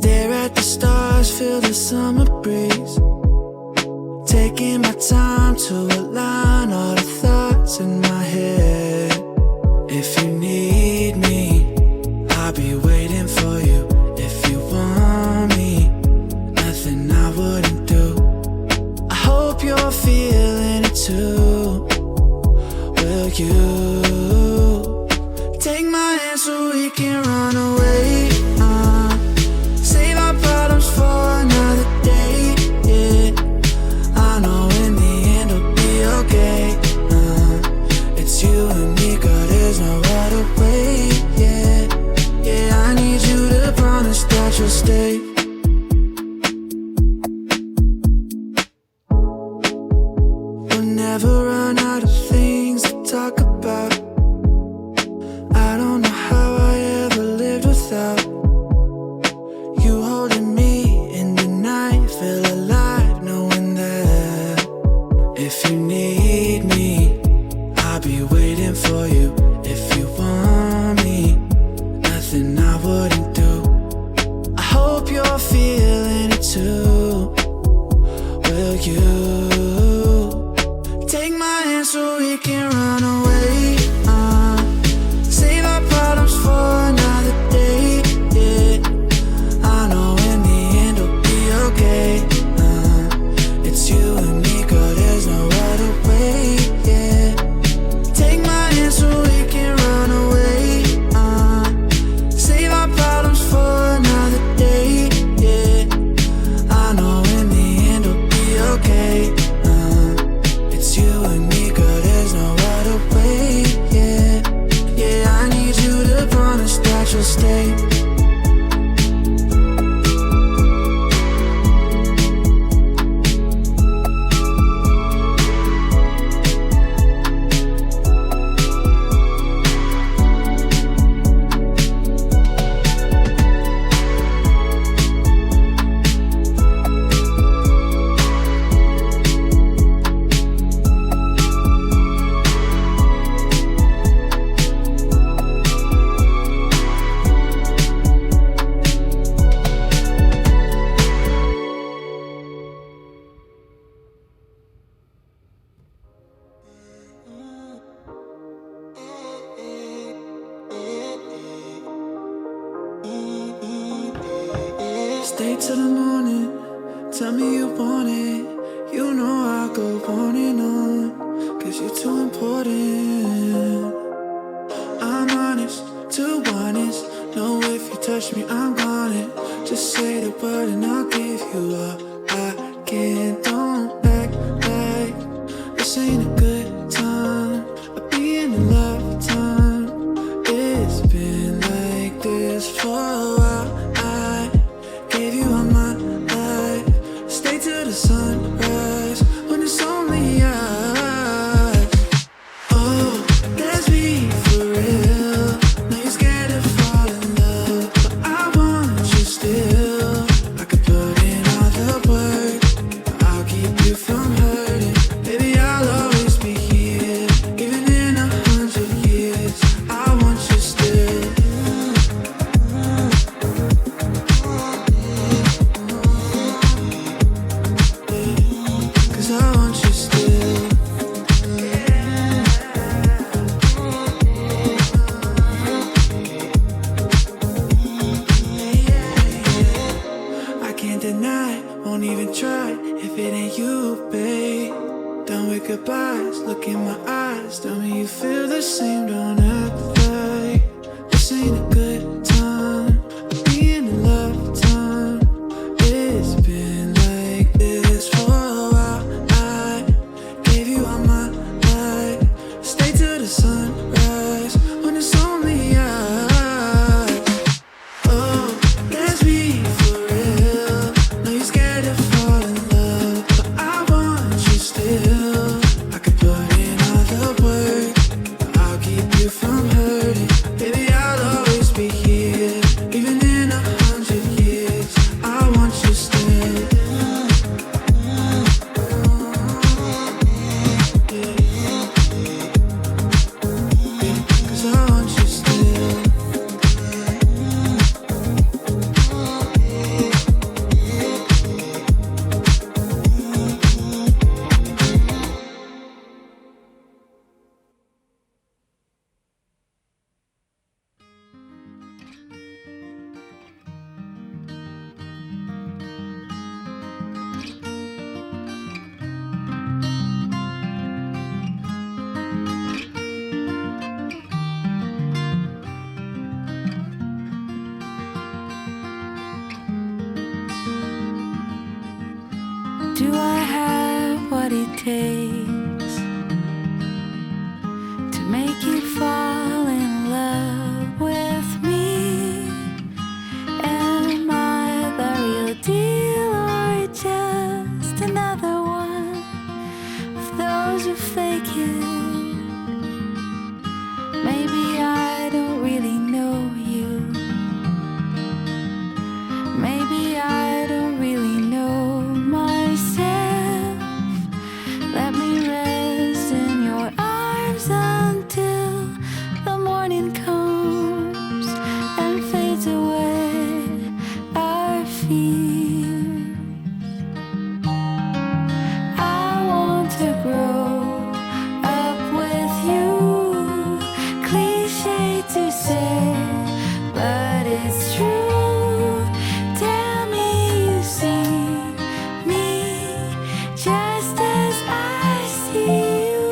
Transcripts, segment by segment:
Stare at the stars, feel the summer breeze. Taking my time to align all the thoughts in my head. If you need me, I'll be waiting for you. If you want me, nothing I wouldn't do. I hope you're feeling it too. Will you take my hand so we can run away? Save our problems for another day, yeah. I know in the end it'll be okay. It's you and me, girl, there's no other way, yeah. Yeah, I need you to promise that you'll stay. We'll never run out of things to talk about. I don't know how I ever lived without you holding me in the night. Feel alive knowing that if you need me, I'll be waiting for you. If you want me, nothing I wouldn't do. I hope you're feeling it too. Will you take my hand so we can run away? Save our problems for another day, yeah. I know in the end it'll be okay. It's you and me, girl, there's no other way, yeah. Take my hand so we can run away. Save our problems for another day, yeah. I know in the end it'll be okay. It's you and me, girl, there's no other way, yeah. Yeah, I need you to promise that you'll stay. Stay till the morning, tell me you want it. You know I'll go on and on, 'cause you're too important. I'm honest, too honest. Know if you touch me, I'm gone it. Just say the word and I'll give you all I can. Don't act like this ain't a good time. I'll be in a lifetime. It's been like this for a while. I gave you all my life. Stay till the sunrise when it's only us. Oh, let's be for real. Now you're scared to fall in love, but I want you still. I could put in all the work, but I'll keep you from hurting. Baby, I'll always be here, even in 100 years. I want you still. 'Cause I want you still. I can't deny, won't even try if it ain't you, babe. Done with goodbyes, look in my eyes, tell me you feel the same. Don't act like this ain't a good time. Be in a lifetime. It's been like this for a while. I gave you all my life. Stay till the sunrise when it's only us. Oh, let's be for real. Know you're scared to fall in love, but I want you still. I could put in all the work, but I'll keep you from hurting. Baby, I'll always be Do I have what it takes to make you fall in love with me? Am I the real deal or just another one of those who fake it? Maybe I don't really know you. Maybe I don't really know myself. Let me rest in your arms until the morning comes and fades away our fears. I want to grow up with you. Cliche to say, but it's true. Tell me you see me just as I see you.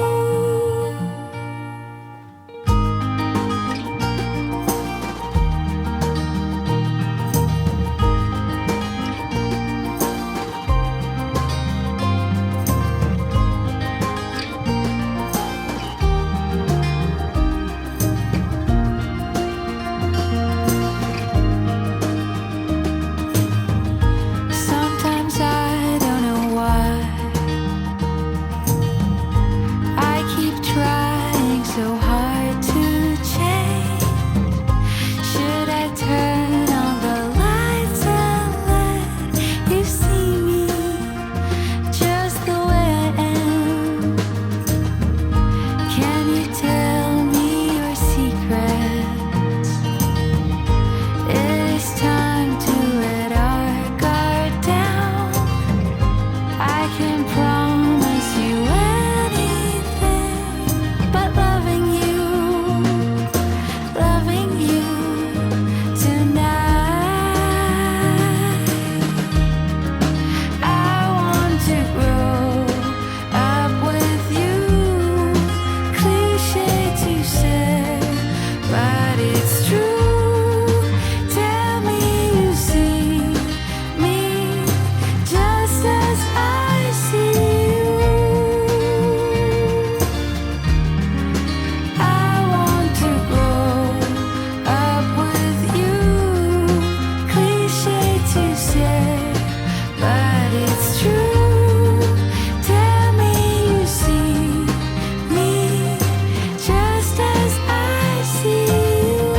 Sometimes I don't know why I keep trying so hard to change. Should I turn on the lights and let you see me just the way I am? Can you tell me your secrets? It is time to let our guard down. I can promise you anything but loving you tonight. I want to grow up with you. Cliche to say, but it's true. Tell me you see me just as I see you. I want to grow up with you. Cliche to say, but it's true. Tell me you see me just as I see you.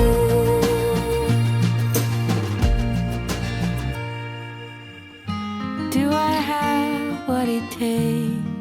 Do I have what it takes